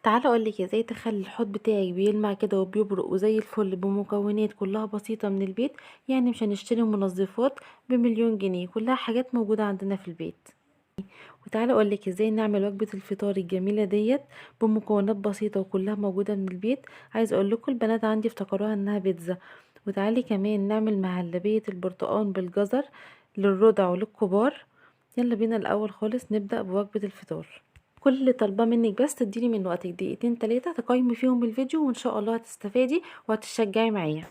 تعالى اقولك ازاي تخلي الحوض بتاعك بيلمع كده وبيبرق وزي الفل بمكونات كلها بسيطة من البيت. يعني مش هنشتري منظفات ب1,000,000 جنيه، كلها حاجات موجودة عندنا في البيت. وتعالى اقولك ازاي نعمل وجبة الفطار الجميلة ديت بمكونات بسيطة وكلها موجودة من البيت. عايز اقولكوا البنات عندي افتكروها انها بيتزا. وتعالي كمان نعمل مهلبية البرتقال بالجزر للرضع وللكبار. يلا بينا الاول خالص نبدأ بوجبة الفطار. كل اللي طالباه منك بس تديني من وقتك دقيقتين تلاتة تقيمي فيهم الفيديو، وان شاء الله هتستفادي وهتشجعي معايا.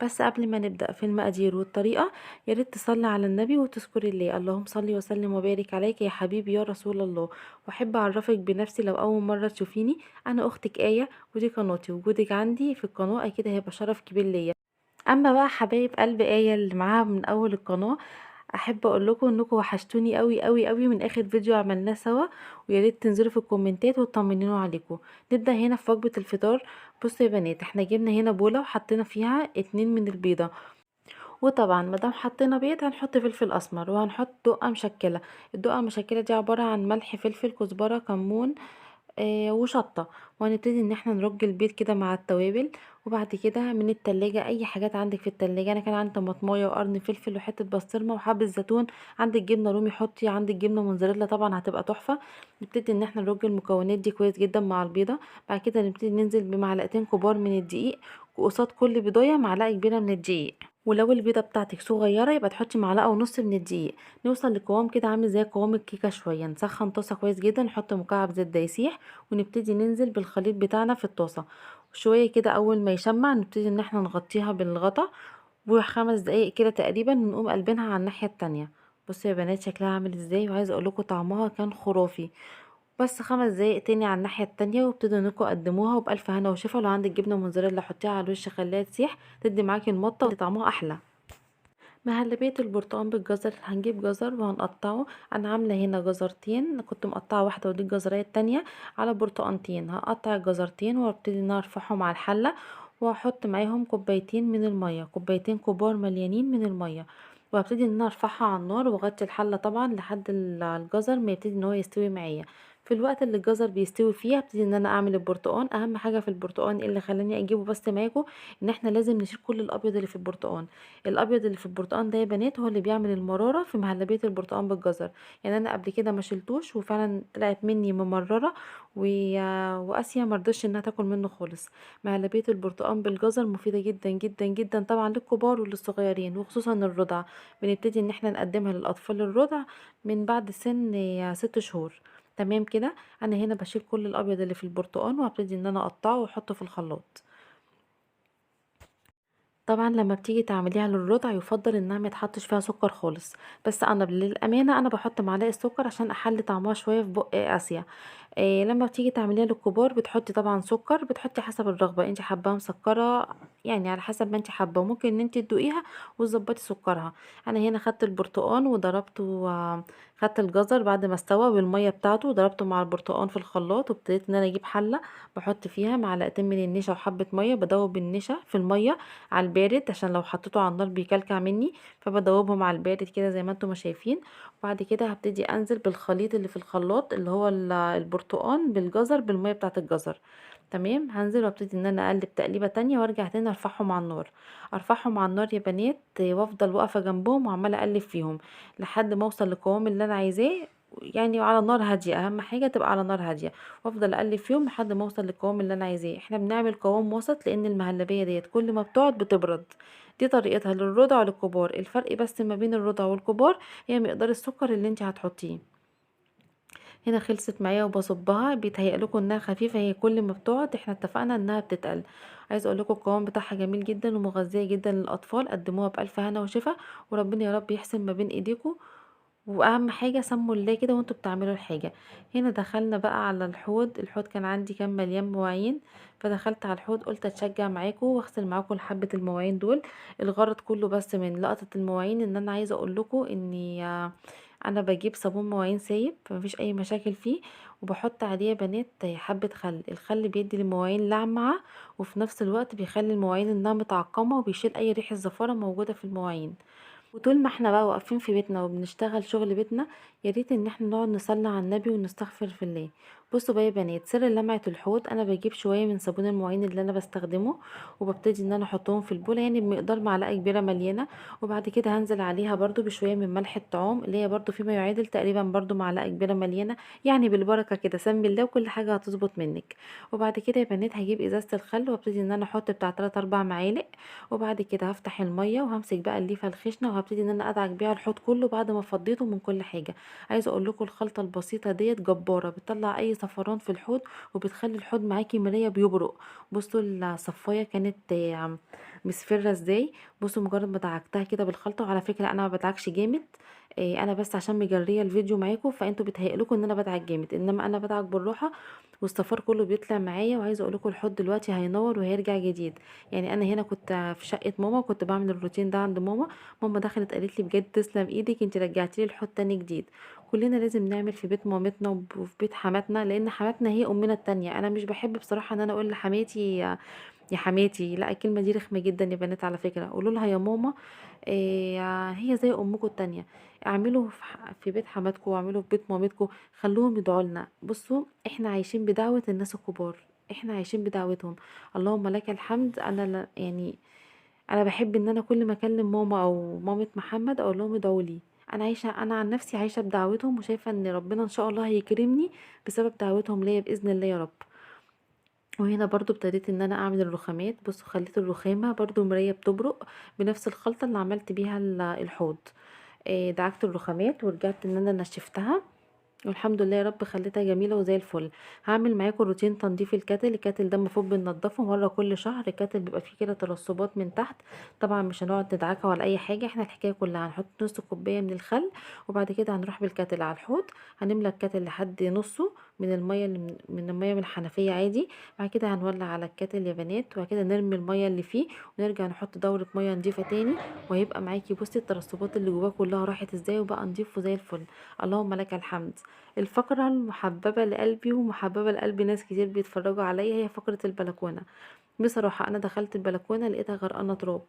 بس قبل ما نبدأ في المقادير والطريقة، يا ريت تصلي على النبي وتذكري الله. اللهم صلي وسلم وبارك عليك يا حبيبي يا رسول الله. واحب اعرفك بنفسي لو اول مرة تشوفيني، انا اختك آية ودي قناتي. وجودك عندي في القناة اكيد هيبقى شرف كبير ليا. اما بقى حبايب قلب آية اللي معاها من اول القناة، احب اقول لكم انكم وحشتوني قوي قوي قوي من اخر فيديو عملناه سوا. ويا ريت تنزلوا في الكومنتات وتطمنوا عليكم. نبدا هنا في وجبه الفطار. بصوا يا بنات، احنا جبنا هنا بوله وحطينا فيها 2 من البيضه. وطبعا مادام حطينا بيض هنحط فلفل اسمر وهنحط دقه مشكله. الدقه المشكله دي عباره عن ملح فلفل كزبره كمون وشطة. وهنبتدي ان احنا نرج البيض كده مع التوابل. وبعد كده من التلاجة اي حاجات عندك في التلاجة، انا كان عندي طماطمايه وقرن فلفل وحتة بسطرمة وحبة زيتون. عندك جبنة رومي حطي، عندك جبنة موتزاريلا طبعا هتبقى تحفة. نبتدي ان احنا نرج المكونات دي كويس جدا مع البيضة. بعد كده نبتدي ننزل بمعلقتين كبار من الدقيق، وقصاد كل بيضايه معلقة كبيرة من الدقيق. ولو البيضة بتاعتك صغيرة يبقى تحطي معلقة ونص من الدقيق. نوصل لقوام كده عامل زي قوام الكيكة شوية. نسخن طاسة كويس جدا، نحط مكعب زبدة يسيح، ونبتدي ننزل بالخليط بتاعنا في الطاسة. شوية كده اول ما يشمع نبتدي ان احنا نغطيها بالغطا. و5 دقايق كده تقريبا نقوم قلبينها على الناحية التانية. بصوا يا بنات شكلها عامل ازاي، وعايزه اقولكوا طعمها كان خرافي. بس 5 دقايق تاني على الناحية التانية وابتدوا انكم قدموها وبألف هنا وشفا. لو عندك جبنة موتزاريلا حطيها على الوش خليها تسيح، تدي معاكي المطة وطعمها احلى. مهلبية البرتقال بالجزر، هنجيب جزر وهنقطعه. انا عامله هنا جزرتين، كنت مقطعه واحده ودي الجزريه التانية على برتقانتين. هقطع الجزرتين وابتدي ان أنا ارفعهم على الحله، واحط معاهم كوبايتين من الميه، كوبايتين كبار مليانين من الميه. وهبتدي ان أنا ارفعها على النار واغطي الحله طبعا لحد الجزر ما يبتدي ان هو يستوي معايا. في الوقت اللي الجزر بيستوي فيه هبتدي ان انا اعمل البرتقان. اهم حاجه في البرتقان اللي خلاني اجيبه بس معاكم، ان احنا لازم نشيل كل الابيض اللي في البرتقان. الابيض اللي في البرتقال ده يا بنات هو اللي بيعمل المراره في مهلبيه البرتقال بالجزر. يعني انا قبل كده ما شلتوش وفعلا طلعت مني ممرره و... واسيا مرضتش انها تاكل منه خالص. مهلبيه البرتقال بالجزر مفيده جدا جدا جدا طبعا للكبار وللصغيرين وخصوصا الرضع. بنبتدي ان احنا نقدمها للاطفال الرضع من بعد سن 6 شهور. تمام كده. انا هنا بشيل كل الابيض اللي في البرتقال وهبتدي ان انا اقطعه واحطه في الخلاط. طبعا لما بتيجي تعمليها للرضع يفضل انها ما يتحطش فيها سكر خالص. بس انا للامانه انا بحط معلقه سكر عشان احلي طعمها شويه في بق اسيا. لما بتيجي تعمليها للكبار بتحطي طبعا سكر، بتحطي حسب الرغبه، انت حباها مسكره يعني على حسب ما انت حابه. ممكن ان انت تدوقيها وتظبطي سكرها. انا هنا خدت البرتقال وضربته، خدت الجزر بعد ما استوى بالميه بتاعته وضربته مع البرتقال في الخلاط. وابتديت ان انا اجيب حله بحط فيها معلقتين من النشا وحبه ميه، بدوب النشا في الميه على البارد عشان لو حطيته على النار بيكلكع مني. فبدوبهم على البارد كده زي ما انتم ما شايفين. وبعد كده هبتدي انزل بالخليط اللي في الخلاط اللي هو البرتقال بالجزر بالميه بتاعه الجزر. تمام. هنزل وابتدي ان انا اقلب تقليبه تانية وارجع تاني ارفعهم على النار. ارفعهم على النار يا بنات، وافضل واقفه جنبهم وعماله اقلب فيهم لحد ما اوصل للقوام اللي انا عايزاه. يعني على نار هاديه، اهم حاجه تبقى على نار هاديه. وافضل اقلب فيهم لحد ما اوصل للقوام اللي انا عايزاه. احنا بنعمل قوام وسط لان المهلبيه ديت كل ما بتقعد بتبرد. دي طريقتها للرضع وللكبار. الفرق بس ما بين الرضع والكبار هي مقدار السكر اللي انت هتحطيه. هنا خلصت معايا وبصبها. بيتهيأ لكم انها خفيفه، هي كل ما بتقعد احنا اتفقنا انها بتتقل. عايز اقول لكم القوام بتاعها جميل جدا ومغذيه جدا للاطفال. قدموها بألف هنا وشفا، وربنا يا رب يحسن ما بين ايديكم. واهم حاجه سموا الله كده وانتوا بتعملوا الحاجه. هنا دخلنا بقى على الحوض كان عندي كان مليان مواعين. فدخلت على الحوض قلت اتشجع معاكم واغسل معاكم حبه المواعين دول. الغرض كله بس من لقطه المواعين ان انا عايزه اقول لكم اني انا بجيب صابون مواعين سايب فمفيش اي مشاكل فيه. وبحط عليه يا بنات حبه خل. الخل بيدي للمواعين لمعه، وفي نفس الوقت بيخلي المواعين انها متعقمه وبيشيل اي ريحه زفاره موجوده في المواعين. وطول ما احنا بقى واقفين في بيتنا وبنشتغل شغل بيتنا، يا ريت ان احنا نقعد نصلي على النبي ونستغفر في الله. بصوا بقى يا بنات، سر لمعة الحوض، انا بجيب شويه من صابون المواعين اللي انا بستخدمه، وببتدي ان انا احطهم في البوله، يعني بمقدار معلقه كبيره مليانه. وبعد كده هنزل عليها برضو بشويه من ملح الطعام، اللي هي برضو فيما يعادل تقريبا برضو معلقه كبيره مليانه، يعني بالبركه كده سمي الله وكل حاجه هتظبط منك. وبعد كده يا بنات هجيب ازازه الخل، وابتدي ان انا احط بتاع 3 4 معالق. وبعد كده هفتح الميه وهمسك بقى الليفه الخشنه، وهبتدي ان انا ادعك بيها الحوض كله بعد ما فضيته من كل حاجه. عايزه اقول لكم الخلطه البسيطه ديت جباره، بتطلع اي زفران في الحوض، وبتخلي الحوض معاكي مرايه بيبرق. بصوا الصفايه كانت مصفره ازاي. بصوا مجرد ما دعكتها كده بالخلطه، وعلى فكره انا ما بدعكش جامد، انا بس عشان مجريه الفيديو معاكم، فانتوا بتهيألكم ان انا بدعك جامد، انما انا بدعك بالراحه، والصفار كله بيطلع معايا. وعايزه اقول لكم الحوض دلوقتي هينور وهيرجع جديد. يعني انا هنا كنت في شقه ماما، كنت بعمل الروتين ده عند ماما. ماما دخلت قالت لي بجد تسلم ايدك، انت رجعتي لي الحوض تاني جديد. كلنا لازم نعمل في بيت مامتنا وفي بيت حماتنا، لان حماتنا هي امنا التانية. انا مش بحب بصراحه ان انا اقول لحماتي يا حماتي، لا الكلمه دي رخمه جدا يا بنات، على فكره قولوا لها يا ماما. هي زي امكم التانية. اعملوا في بيت حماتكم، واعملوا في بيت مامتكم، خلوهم يدعوا لنا. بصوا احنا عايشين بدعوه الناس الكبار، احنا عايشين بدعوتهم. اللهم لك الحمد. انا يعني انا بحب ان انا كل ما اكلم ماما او مامة محمد اقول لهم ادعوا لي. انا عايشه، انا عن نفسي عايشه بدعوتهم، وشايفه ان ربنا ان شاء الله هيكرمني بسبب دعوتهم ليا باذن الله يا رب. وهنا برضو ابتديت ان انا اعمل الرخامات. بصوا خليت الرخامه برضو مرايه بتبرق بنفس الخلطه اللي عملت بيها الحوض. دعكت الرخامات ورجعت ان انا نشفتها، والحمد لله يا رب خليتها جميله وزي الفل. هعمل معاكم روتين تنظيف الكاتل. الكاتل ده المفروض بننضفه مره كل شهر. الكاتل بيبقى فيه كده ترسبات من تحت، طبعا مش هنقعد ندعكها ولا اي حاجه، احنا الحكايه كلها هنحط نص كوبايه من الخل، وبعد كده هنروح بالكاتل على الحوض، هنملى الكاتل لحد نصه من الميه اللي من الميه من الحنفيه عادي. بعد كده هنولع على الكاتل يا بنات، وبعد كده نرمي الميه اللي فيه، ونرجع نحط دوره ميه نضيفه تاني، وهيبقى معاكي بصي الترسبات اللي جواه كلها راحت ازاي، وبقى نضيف وزي الفل. اللهم لك الحمد. الفقرة المحببة لقلبي ومحببة لقلب ناس كتير بيتفرجوا عليا هي فقرة البلكونة. بصراحة انا دخلت البلكونة لقيتها غرقانة تراب.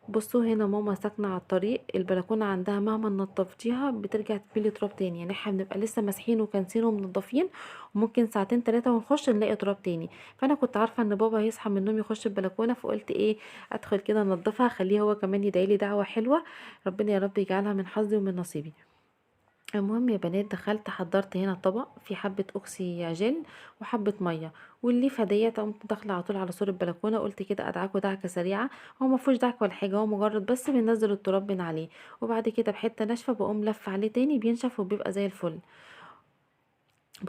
بصوا هنا ماما ساكنة على الطريق، البلكونة عندها مهما نضفتيها بترجع تملي تراب تاني، يعني احنا بنبقى لسه ماسحين وكنسين ومنضفين، وممكن ساعتين 3 ونخش نلاقي تراب تاني. فانا كنت عارفة ان بابا هيصحى من النوم يخش البلكونة، فقلت ايه ادخل كده انضفها، خليه هو كمان يدعيلي دعوة حلوة، ربنا يا رب يجعلها من حظي ومن نصيبي. المهم يا بنات دخلت حضرت هنا طبق فيه حبة اوكسي جل وحبة مية، والليفة ديت قمت داخلة على طول على سور البلكونة، قلت كده ادعكه دعكة سريعة. هو مفيهوش دعك ولا حاجة، هو مجرد بس بننزل التراب من عليه، وبعد كده بحتة ناشفة بقوم لف عليه تاني بينشف وبيبقى زي الفل.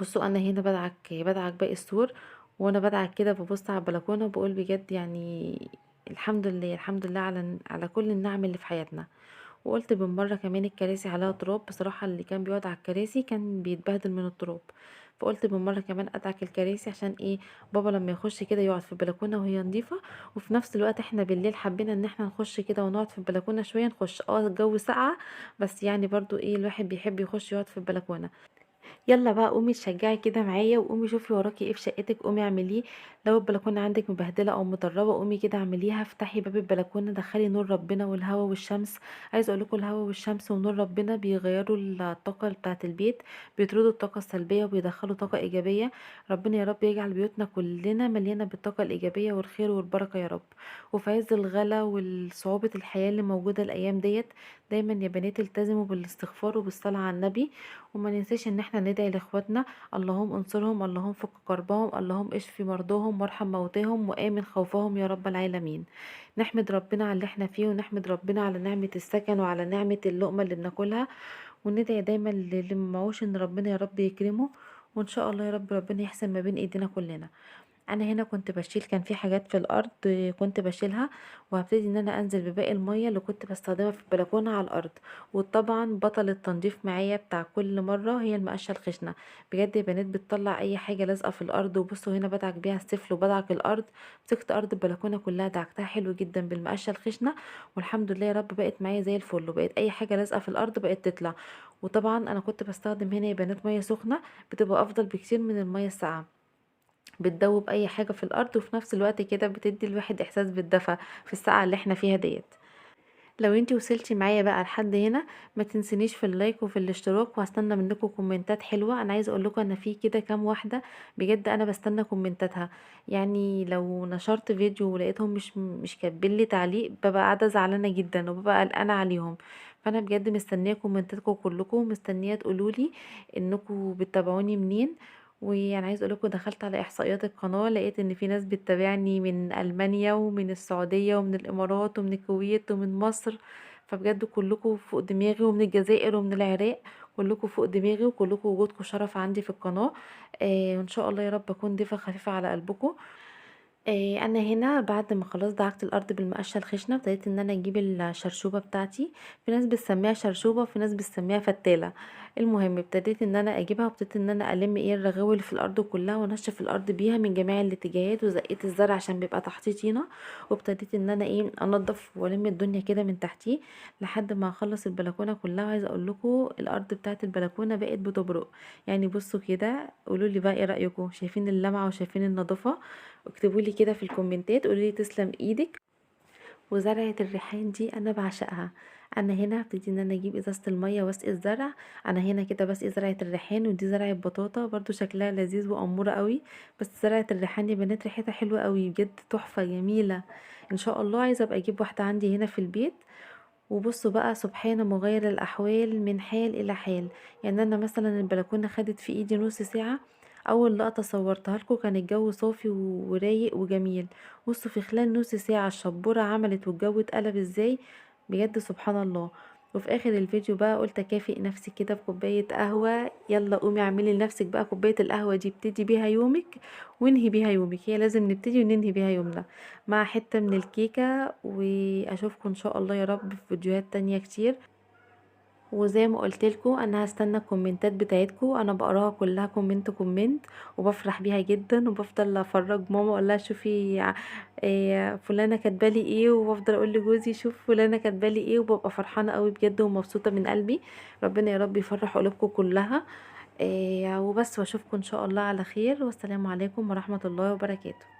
بصوا انا هنا بدعك باقي السور، وانا بدعك كده ببص على البلكونة بقول بجد يعني الحمد لله الحمد لله على كل النعم اللي في حياتنا. وقلت بالمرة كمان الكراسي عليها تراب، بصراحة اللي كان بيقعد على الكراسي كان بيتبهدل من التراب، فقلت بالمرة كمان ادعك الكراسي عشان ايه بابا لما يخش كده يقعد في البلكونة وهي نظيفة. وفي نفس الوقت احنا بالليل حبينا ان احنا نخش كده ونقعد في البلكونة شوية، نخش الجو ساقعة، بس يعني برضو ايه الواحد بيحب يخش يقعد في البلكونة. يلا بقى قومي تشجعي كده معايا، وقومي شوفي وراكي ايه في شقتك قومي اعمليه. لو البلكونه عندك مبهدله او مطربه قومي كده اعمليها، افتحي باب البلكونه دخلي نور ربنا والهواء والشمس. عايزه اقول لكم الهواء والشمس ونور ربنا بيغيروا الطاقه بتاعه البيت، بيطردوا الطاقه السلبيه وبيدخلوا طاقه ايجابيه. ربنا يا رب يجعل بيوتنا كلنا مليانه بالطاقه الايجابيه والخير والبركه يا رب. وفي عز الغلا والصعوبه الحياه اللي موجوده الايام ديت، دايما يا بنات التزموا بالاستغفار وبالصلاه على النبي، وما ننساش ان احنا ندعي لاخواتنا، اللهم انصرهم، اللهم فك كربهم، اللهم اشفي مرضاهم وارحم موتاهم وامن خوفهم يا رب العالمين. نحمد ربنا على اللي احنا فيه، ونحمد ربنا على نعمة السكن وعلى نعمة اللقمة اللي بناكلها، وندعي دايما للي معوش ان ربنا يا رب يكرمه، وان شاء الله يا رب ربنا يحسن ما بين ايدينا كلنا. انا هنا كنت بشيل، كان في حاجات في الارض كنت بشيلها، وهبتدي ان انا انزل بباقي المية اللي كنت بستخدمها في البلكونة على الارض. وطبعا بطل التنظيف معايا بتاع كل مرة هي المقشة الخشنة، بجد يا بنات بتطلع اي حاجة لازقة في الارض. وبصوا هنا بدعك بيها السفل وبدعك الارض، مسكت ارض البلكونة كلها دعكتها حلو جدا بالمقشة الخشنة، والحمد لله يا رب بقت معايا زي الفل، وبقت اي حاجة لازقة في الارض بقت تطلع. وطبعا انا كنت بستخدم هنا يا بنات مية سخنة، بتبقى افضل بكتير من المية الساقعة، بتدوب اي حاجة في الارض، وفي نفس الوقت كده بتدي الواحد احساس بالدفى في الساعة اللي احنا فيها ديت. لو انتي وصلتي معايا بقى لحد هنا ما تنسنيش في اللايك وفي الاشتراك، وهستنى منكم كومنتات حلوه. انا عايزه اقول لكم انا في كده كام واحده بجد انا بستنى كومنتاتها. يعني لو نشرت فيديو ولقيتهم مش كاتبين لي تعليق ببقى قاعده زعلانه جدا وببقى قلقانه عليهم. فانا بجد مستنيه كومنتاتكم كلكم، مستنيه تقولولي انكم بتتابعوني منين. وانا عايز اقول لكم دخلت على احصائيات القناه لقيت ان في ناس بتتابعني من المانيا ومن السعوديه ومن الامارات ومن الكويت ومن مصر. فبجد كلكم فوق دماغي، ومن الجزائر ومن العراق. كلكم فوق دماغي وكلكم وجودكم شرف عندي في القناه. وان شاء الله يا رب اكون ضيفه خفيفه على قلبكم. انا هنا بعد ما خلاص دعكت الارض بالمقشه الخشنه ابتديت ان انا اجيب الشرشوبه بتاعتي. في ناس بتسميها شرشوبه وفي ناس بتسميها فتاله. المهم ابتديت ان انا اجيبها وابتديت ان انا الم الرغاوي اللي في الارض كلها وانشف الارض بيها من جميع الاتجاهات، وزقيت الزرع عشان بيبقى تحتيه طينه. وابتديت ان انا انضف والم الدنيا كده من تحتيه لحد ما اخلص البلكونه كلها. وعايزه اقول لكم الارض بتاعت البلكونه بقت بتبرق. يعني بصوا كده قولوا لي بقى ايه رايكم، شايفين اللمعه وشايفين النظافه؟ اكتبوا لي كده في الكومنتات، قولوا لي تسلم ايدك. وزرعة الريحان دي انا بعشقها. انا هنا هبتدي ان انا اجيب ازازة المية واسقي الزرع. انا هنا كده بسقي زرعة الريحان، ودي زرعة بطاطا برضو شكلها لذيذ وامورة قوي. بس زرعة الريحان يا بنات ريحتها حلوة قوي بجد، تحفة جميلة. ان شاء الله عايزة ابقى اجيب واحدة عندي هنا في البيت. وبصوا بقى سبحان مغير الأحوال من حال إلى حال. يعني أنا مثلا البلكونة خدت في إيدي نص ساعة. أول لقطة صورتها لكم كان الجو صافي ورايق وجميل. بصوا في خلال نص ساعة الشبورة عملت والجو اتقلب ازاي. بجد سبحان الله. وفي اخر الفيديو بقى قلت اكافئ نفسي كده بكوباية قهوة. يلا قومي اعملي لنفسك بقى كوباية القهوة دي، ابتدي بيها يومك وانهي بيها يومك. هي لازم نبتدي وننهي بيها يومنا مع حتة من الكيكة. واشوفكم ان شاء الله يا رب في فيديوهات تانية كتير. وزي ما قلت لكم انا هستنى الكومنتات بتاعتكم، انا بقراها كلها كومنت كومنت وبفرح بيها جدا. وبفضل افرج ماما اقول لها شوفي فلانه كاتبالي ايه، وبفضل اقول لجوزي شوف فلانه كاتبالي ايه، وببقى فرحانه قوي بجد ومبسوطه من قلبي. ربنا يا رب يفرح قلوبكم كلها. وبس، واشوفكم ان شاء الله على خير، والسلام عليكم ورحمه الله وبركاته.